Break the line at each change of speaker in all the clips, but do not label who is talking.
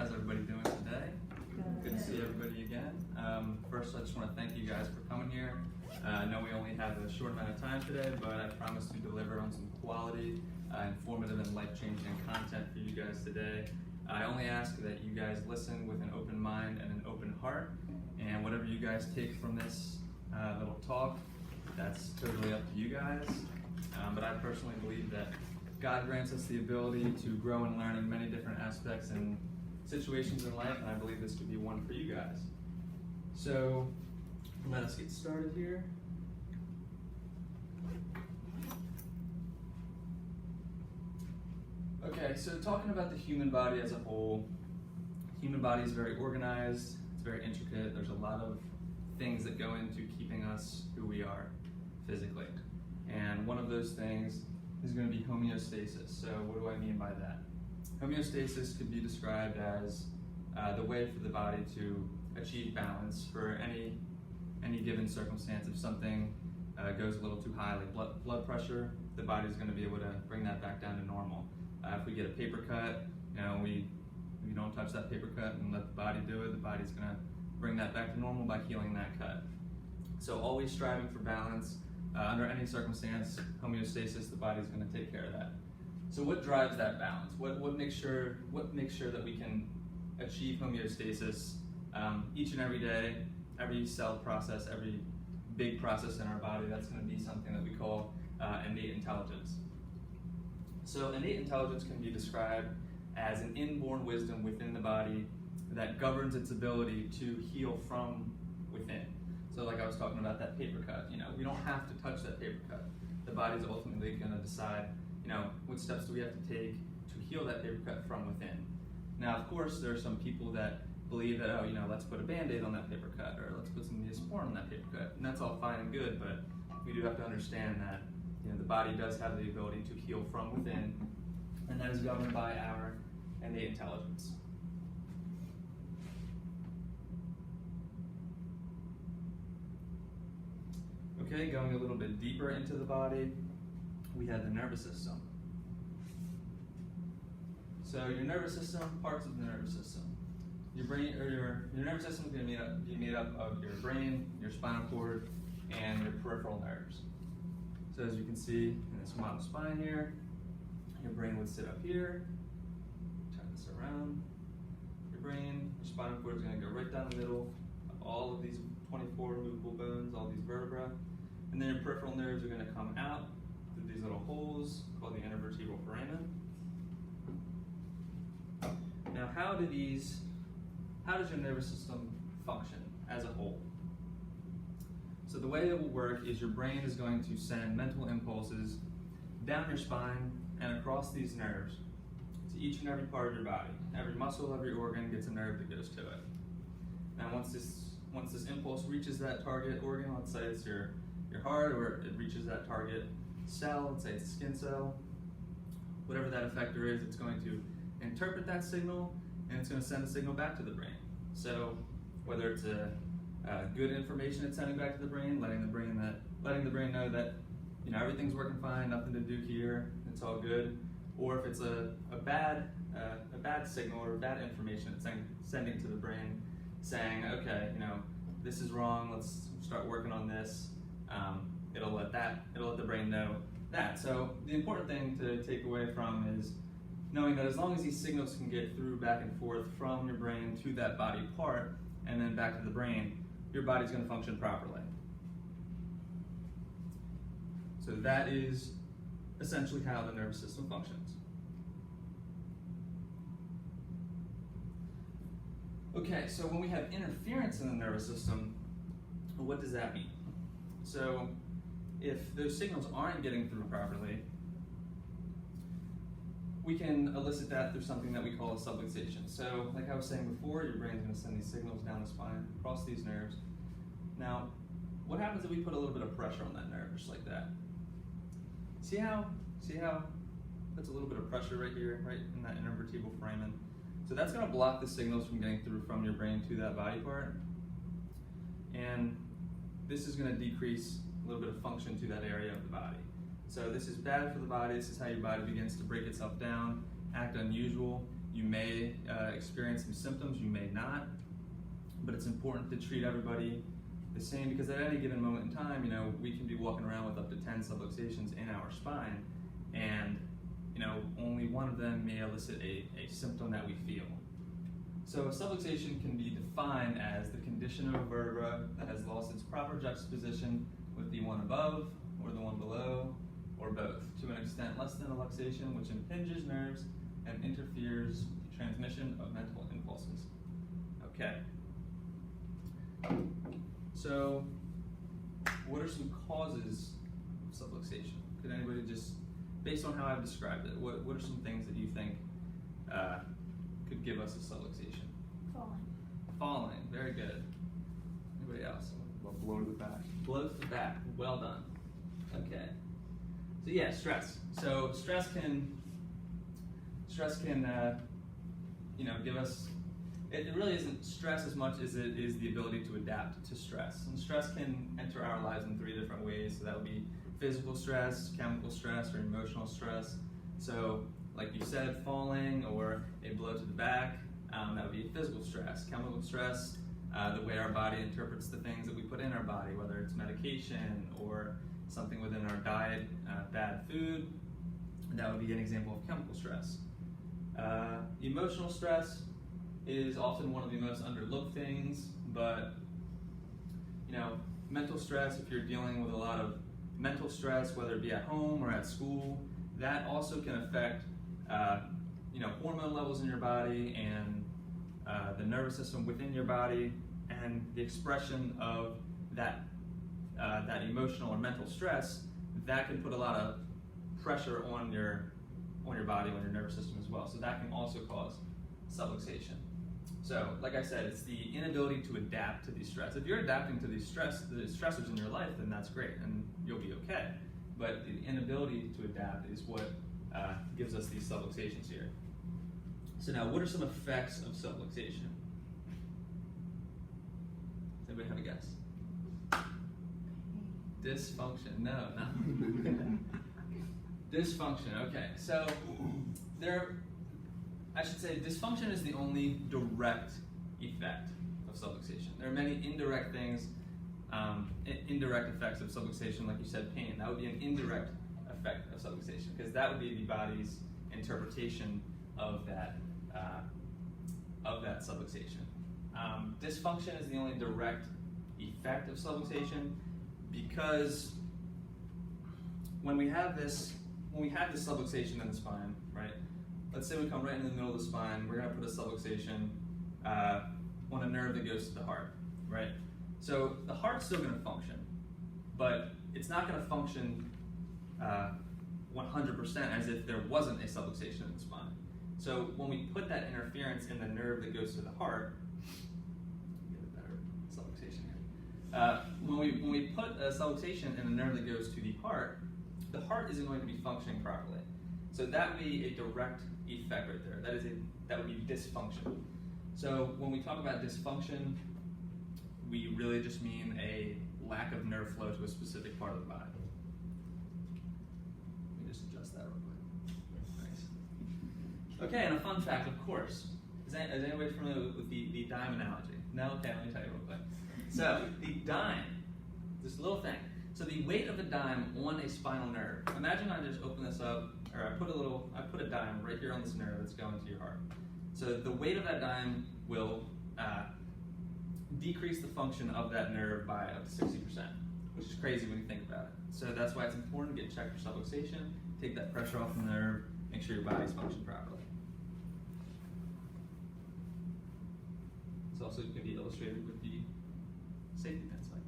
How's everybody doing today? Good to see everybody again. First, I just want to thank you guys for coming here. I know we only have a short amount of time today, but I promise to deliver on some quality, informative, and life-changing content for you guys today. I only ask that you guys listen with an open mind and an open heart, and whatever you guys take from this little talk, that's totally up to you guys. But I personally believe that God grants us the ability to grow and learn in many different aspects and situations in life, and I believe this could be one for you guys. So let us get started here. Okay, so talking about the human body as a whole, human body is very organized, it's very intricate, there's a lot of things that go into keeping us who we are physically. And one of those things is going to be homeostasis. So what do I mean by that? Homeostasis could be described as the way for the body to achieve balance for any given circumstance. If something goes a little too high, like blood pressure, the body's going to be able to bring that back down to normal. If we get a paper cut, we don't touch that paper cut and let the body do it, the body's going to bring that back to normal by healing that cut. So always striving for balance. Under any circumstance, homeostasis, the body's going to take care of that. So what drives that balance? What makes sure that we can achieve homeostasis each and every day, every cell process, every big process in our body? That's going to be something that we call innate intelligence. So innate intelligence can be described as an inborn wisdom within the body that governs its ability to heal from within. So like I was talking about that paper cut, we don't have to touch that paper cut. The body's ultimately going to decide, what steps do we have to take to heal that paper cut from within. Now, of course, there are some people that believe that, let's put a Band-Aid on that paper cut, or let's put some Neosporin on that paper cut, and that's all fine and good, but we do have to understand that, the body does have the ability to heal from within, and that is governed by our innate intelligence. Okay, going a little bit deeper into the body, we have the nervous system. So your nervous system, parts of the nervous system. Your brain, or your nervous system is going to be made up of your brain, your spinal cord, and your peripheral nerves. So as you can see in this model spine here, your brain would sit up here. Turn this around. Your brain, your spinal cord is going to go right down the middle of all of these 24 movable bones, all these vertebrae. And then your peripheral nerves are going to come out through these little holes called the intervertebral foramen. Now, how does your nervous system function as a whole? So the way it will work is your brain is going to send mental impulses down your spine and across these nerves to each and every part of your body. Every muscle, every organ gets a nerve that goes to it. Now, once this impulse reaches that target organ, let's say it's your heart, or it reaches that target cell, let's say it's a skin cell, whatever that effector is, it's going to interpret that signal, and it's going to send a signal back to the brain. So whether it's a good information it's sending back to the brain, letting the brain know that everything's working fine, nothing to do here, it's all good, or if it's a bad signal or bad information it's sending to the brain, saying, okay, this is wrong, let's start working on this. It'll let the brain know that. So the important thing to take away from is knowing that as long as these signals can get through back and forth from your brain to that body part and then back to the brain, your body's going to function properly. So that is essentially how the nervous system functions. Okay, so when we have interference in the nervous system, what does that mean? So if those signals aren't getting through properly, we can elicit that through something that we call a subluxation. So like I was saying before, your brain's going to send these signals down the spine, across these nerves. Now, what happens if we put a little bit of pressure on that nerve, just like that? See how that's a little bit of pressure right here, right in that intervertebral foramen? So that's going to block the signals from getting through from your brain to that body part. And this is going to decrease a little bit of function to that area of the body. So this is bad for the body. This is how your body begins to break itself down, act unusual, You may experience some symptoms, you may not, but it's important to treat everybody the same, because at any given moment in time, we can be walking around with up to 10 subluxations in our spine, and only one of them may elicit a symptom that we feel. So a subluxation can be defined as the condition of a vertebra that has lost its proper juxtaposition with the one above or the one below, or both, to an extent less than a luxation, which impinges nerves and interferes with the transmission of mental impulses. Okay. So, what are some causes of subluxation? Could anybody just, based on how I've described it, what are some things that you think could give us a subluxation? Falling, very good. Anybody else?
Blow to the back.
Blow to the back, well done. Okay. So yeah, stress. So stress can give us, it really isn't stress as much as it is the ability to adapt to stress. And stress can enter our lives in 3 different ways. So that would be physical stress, chemical stress, or emotional stress. So like you said, falling or a blow to the back, that would be physical stress. Chemical stress, the way our body interprets the things that we put in our body, whether it's medication or something within our diet, bad food, that would be an example of chemical stress. Emotional stress is often one of the most underlooked things, but mental stress, if you're dealing with a lot of mental stress, whether it be at home or at school, that also can affect hormone levels in your body and the nervous system within your body, and the expression of that emotional or mental stress, that can put a lot of pressure on your body, on your nervous system as well. So that can also cause subluxation. So, like I said, it's the inability to adapt to these stress. If you're adapting to these stressors in your life, then that's great, and you'll be okay. But the inability to adapt is what gives us these subluxations here. So now, what are some effects of subluxation? Does anybody have a guess? Dysfunction. No. Dysfunction. Okay. So I should say dysfunction is the only direct effect of subluxation. There are many indirect things, indirect effects of subluxation, like you said, pain. That would be an indirect effect of subluxation, because that would be the body's interpretation of that subluxation. Dysfunction is the only direct effect of subluxation, because when we have this subluxation in the spine, right? Let's say we come right in the middle of the spine, we're going to put a subluxation on a nerve that goes to the heart, right? So the heart's still going to function, but it's not going to function 100% as if there wasn't a subluxation in the spine. So when we put that interference in the nerve that goes to the heart, get a better subluxation here. When we put a subluxation in the nerve that goes to the heart isn't going to be functioning properly. So that would be a direct effect right there. That would be dysfunction. So when we talk about dysfunction, we really just mean a lack of nerve flow to a specific part of the body. Let me just adjust that real quick. Nice. Okay, and a fun fact, of course. Is anybody familiar with the dime analogy? No? Okay, let me tell you real quick. So the dime, this little thing. So the weight of a dime on a spinal nerve. Imagine I just open this up, or I put a dime right here on this nerve that's going to your heart. So the weight of that dime will decrease the function of that nerve by up to 60%, which is crazy when you think about it. So that's why it's important to get checked for subluxation, take that pressure off the nerve, make sure your body's functioning properly. This also can be illustrated with the safety pin slide.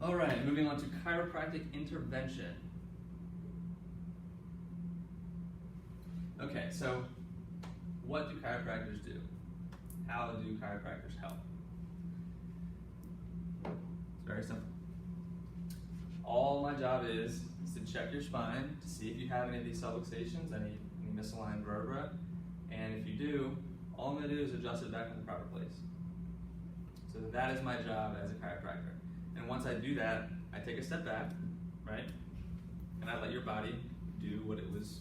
All right, moving on to chiropractic intervention. Okay, so what do chiropractors do? How do chiropractors help? It's very simple. All my job is to check your spine to see if you have any of these subluxations, any misaligned vertebra, and if you do, all I'm going to do is adjust it back in the proper place. So that is my job as a chiropractor. And once I do that, I take a step back, right? And I let your body do what it was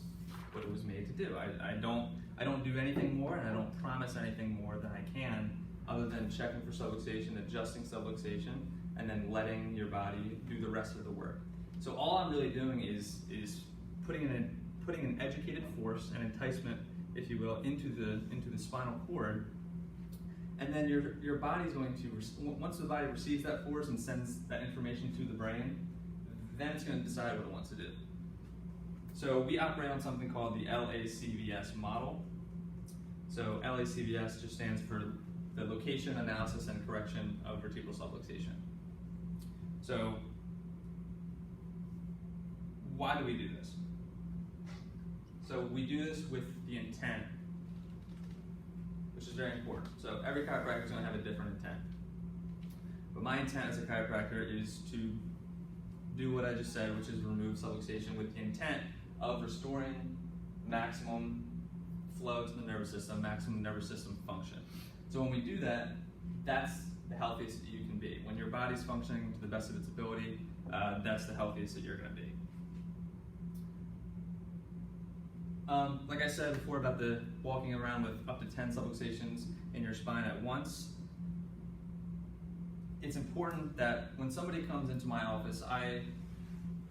made to do. I don't do anything more, and I don't promise anything more than I can, other than checking for subluxation, adjusting subluxation, and then letting your body do the rest of the work. So all I'm really doing is putting an educated force, an enticement, if you will, into the spinal cord, and then your body's going to, once the body receives that force and sends that information to the brain, then it's going to decide what it wants to do. So we operate on something called the LACVS model. So LACVS just stands for the location, analysis, and correction of vertebral subluxation. So why do we do this? So we do this with the intent, which is very important. So every chiropractor is going to have a different intent. But my intent as a chiropractor is to do what I just said, which is remove subluxation with the intent of restoring maximum flow to the nervous system, maximum nervous system function. So when we do that, that's the healthiest that you can be. When your body's functioning to the best of its ability, that's the healthiest that you're going to be. Like I said before about the walking around with up to 10 subluxations in your spine at once, it's important that when somebody comes into my office, I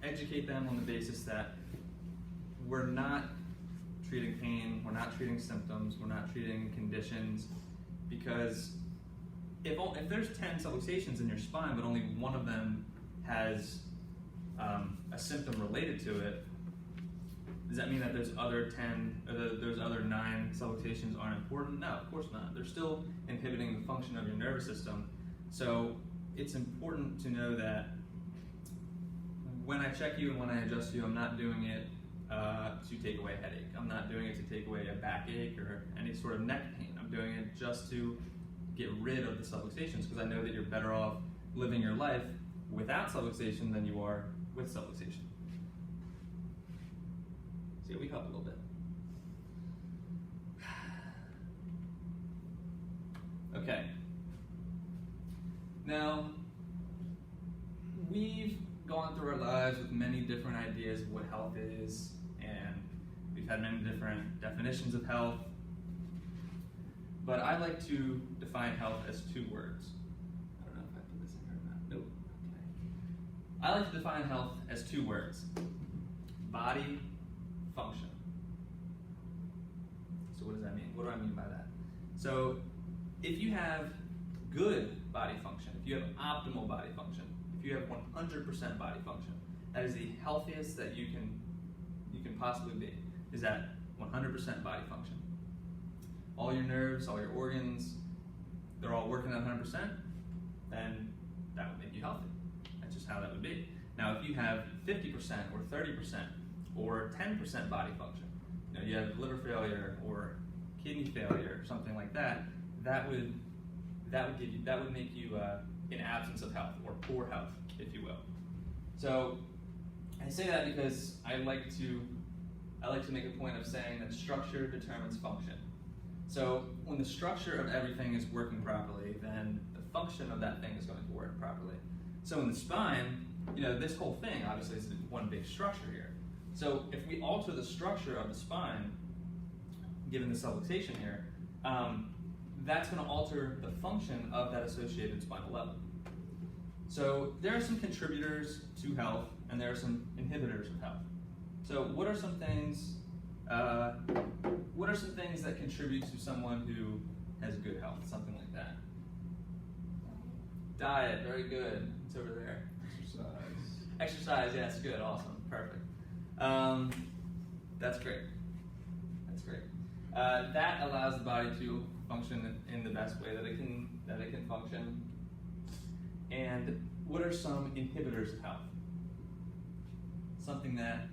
educate them on the basis that we're not treating pain, we're not treating symptoms, we're not treating conditions, because if there's 10 subluxations in your spine, but only one of them has a symptom related to it, does that mean that there's other 10, or there's other 9 subluxations aren't important? No, of course not. They're still inhibiting the function of your nervous system. So it's important to know that when I check you and when I adjust you, I'm not doing it to take away a headache. I'm not doing it to take away a backache or any sort of neck pain. I'm doing it just to get rid of the subluxations, because I know that you're better off living your life without subluxation than you are with subluxation. See, we help a little bit. Okay. Now, we've gone through our lives with many different ideas of what health is, and we've had many different definitions of health. But I like to define health as 2 words. I don't know if I put this in here or not. Nope. Okay. I like to define health as 2 words. Body, function. So what does that mean? What do I mean by that? So if you have good body function, if you have optimal body function, if you have 100% body function, that is the healthiest that you can possibly be, is at 100% body function. All your nerves, all your organs, they're all working at 100%, then that would make you healthy. That's just how that would be. Now, if you have 50% or 30% or 10% body function, you have liver failure or kidney failure or something like that, that would make you in absence of health, or poor health, if you will. So I say that because I like to make a point of saying that structure determines function. So when the structure of everything is working properly, then the function of that thing is going to work properly. So in the spine, this whole thing obviously is one big structure here. So if we alter the structure of the spine, given the subluxation here, that's going to alter the function of that associated spinal level. So there are some contributors to health, and there are some inhibitors of health. So what are some things that contribute to someone who has good health? Something like that. Diet, very good. It's over there. Exercise, yes, good, awesome, perfect. That's great. That's great. That allows the body to function in the best way that it can function. And what are some inhibitors of health? Something that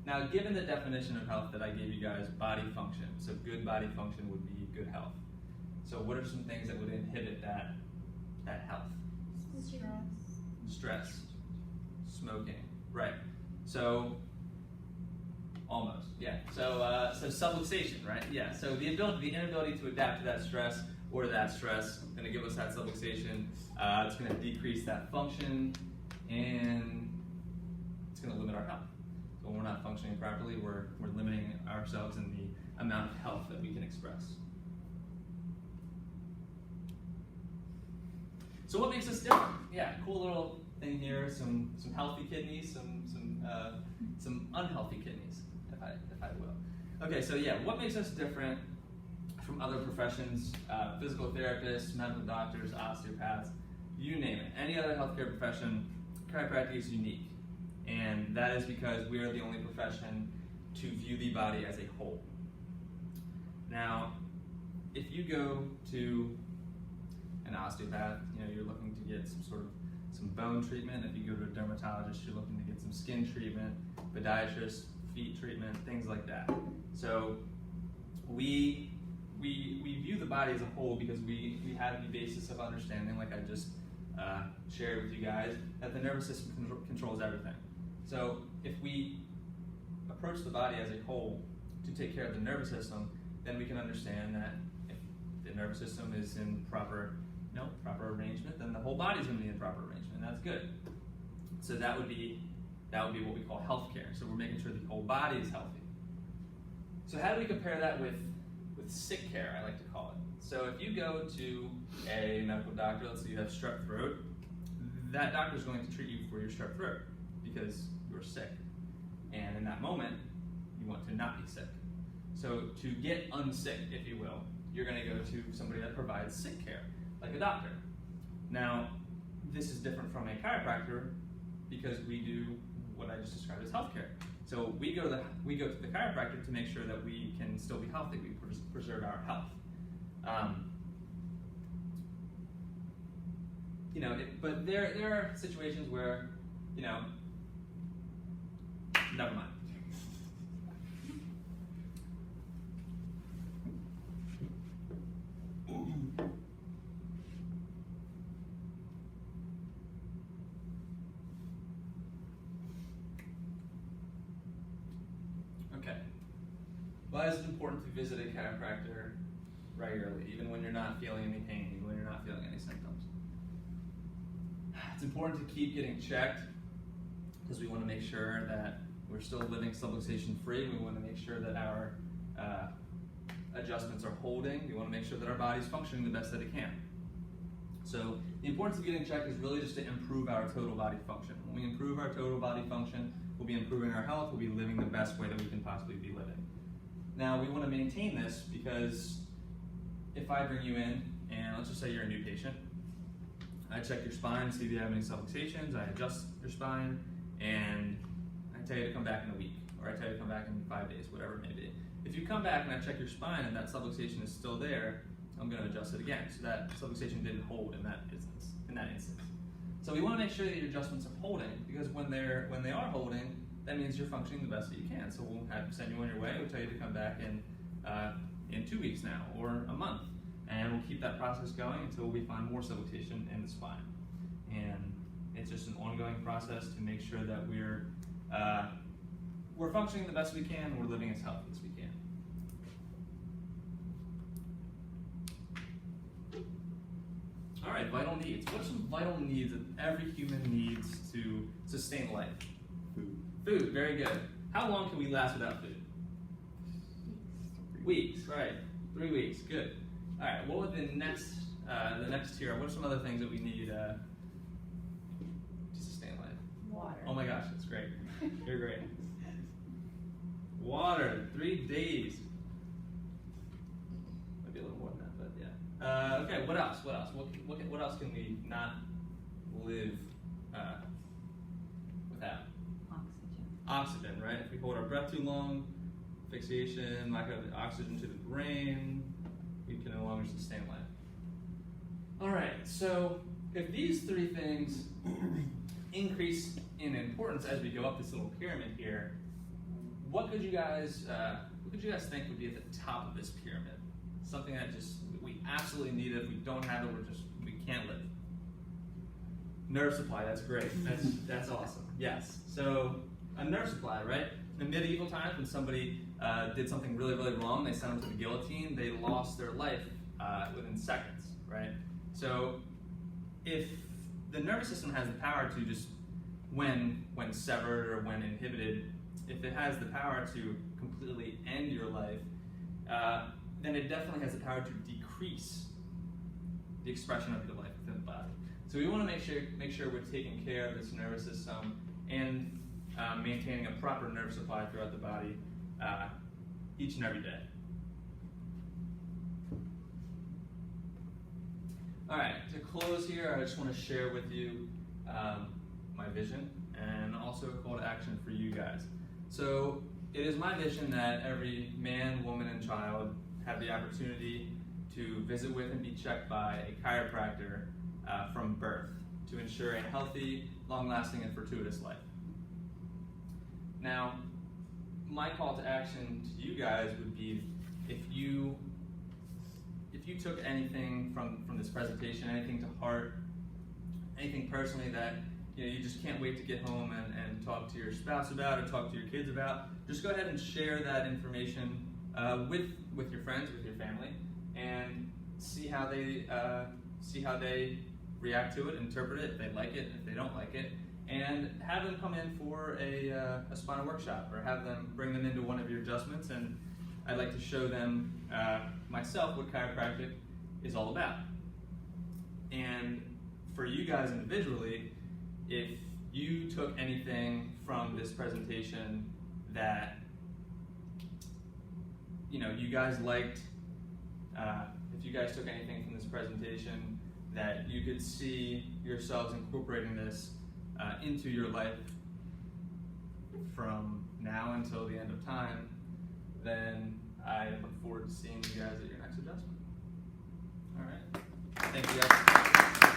now, given the definition of health that I gave you guys, body function. So good body function would be good health. So what are some things that would inhibit that health? Stress. Smoking. Right. So almost. Yeah. So subluxation, right? Yeah. So the inability to adapt to that stress, or that stress going to give us that subluxation. It's going to decrease that function, and it's going to limit our health. So when we're not functioning properly, we're limiting our ourselves in the amount of health that we can express. So what makes us different? Yeah, cool little thing here. Some healthy kidneys, some unhealthy kidneys, if I will. Okay, so yeah, what makes us different from other professions? Physical therapists, medical doctors, osteopaths, you name it. Any other healthcare profession, chiropractic is unique, and that is because we are the only profession to view the body as a whole. Now, if you go to an osteopath, you're looking to get some bone treatment. If you go to a dermatologist, you're looking to get some skin treatment, podiatrist, feet treatment, things like that. So we view the body as a whole because we have the basis of understanding, like I just shared with you guys, that the nervous system controls everything. So if we approach the body as a whole to take care of the nervous system, then we can understand that if the nervous system is in proper arrangement, then the whole body's going to be in proper arrangement, and that's good. So that would be what we call healthcare. So we're making sure the whole body is healthy. So how do we compare that with sick care, I like to call it? So if you go to a medical doctor, let's say you have strep throat, that doctor is going to treat you for your strep throat because you're sick. And in that moment, you want to not be sick. So to get unsick, if you will, you're going to go to somebody that provides sick care, like a doctor. Now, this is different from a chiropractor because we do what I just described as healthcare. So we go to the chiropractor to make sure that we can still be healthy. We preserve our health. But there are situations where, never mind. Okay. Why is it important to visit a chiropractor regularly, even when you're not feeling any pain, even when you're not feeling any symptoms? It's important to keep getting checked because we want to make sure that we're still living subluxation free. We want to make sure that our adjustments are holding. We want to make sure that our body's functioning the best that it can. So the importance of getting checked is really just to improve our total body function. When we improve our total body function, we'll be improving our health, we'll be living the best way that we can possibly be living. Now we want to maintain this because if I bring you in, and let's just say you're a new patient, I check your spine, see if you have any subluxations, I adjust your spine, and I tell you to come back in a week, or I tell you to come back in 5 days, whatever it may be. If you come back and I check your spine and that subluxation is still there, I'm going to adjust it again. So that subluxation didn't hold in that instance. So we want to make sure that your adjustments are holding, because when they are holding, that means you're functioning the best that you can. So we'll send you on your way. We'll tell you to come back in 2 weeks now, or a month, and we'll keep that process going until we find more subluxation in the spine. And it's just an ongoing process to make sure that we're functioning the best we can, we're living as healthy as we can. All right, vital needs. What are some vital needs that every human needs to sustain life? Food, very good. How long can we last without food? Weeks, right. 3 weeks, good. All right, what would the next tier, what are some other things that we need to sustain life?
Water.
Oh my gosh, that's great. You're great. Water, 3 days. Might be a little more than that, but yeah. Okay, what else? What else can we not live without? Oxygen, right? If we hold our breath too long, asphyxiation, lack of oxygen to the brain, we can no longer sustain life. All right, so if these 3 things increase in importance as we go up this little pyramid here, what could you guys think would be at the top of this pyramid? Something that just we absolutely need. If we don't have it, we can't live. Nerve supply. That's great. That's awesome. Yes. So a nerve supply, right? In medieval times, when somebody did something really, really wrong, they sent them to the guillotine. They lost their life within seconds, right? So if the nervous system has the power to just, when severed or when inhibited, if it has the power to completely end your life, then it definitely has the power to decrease the expression of your life within the body. So we want to make sure we're taking care of this nervous system and maintaining a proper nerve supply throughout the body each and every day. All right, to close here, I just want to share with you my vision and also a call to action for you guys. So it is my vision that every man, woman, and child have the opportunity to visit with and be checked by a chiropractor from birth to ensure a healthy, long-lasting, and fortuitous life. Now, my call to action to you guys would be if you took anything from this presentation, anything to heart, anything personally that you just can't wait to get home and talk to your spouse about or talk to your kids about, just go ahead and share that information with your friends, with your family, and see how they react to it, interpret it, if they like it, if they don't like it, and have them come in for a spinal workshop, or have them bring them into one of your adjustments, and I'd like to show them myself what chiropractic is all about. And for you guys individually, if you took anything from this presentation that you guys liked, if you guys took anything from this presentation that you could see yourselves incorporating this into your life from now until the end of time, then I look forward to seeing you guys at your next adjustment. All right. Thank you guys.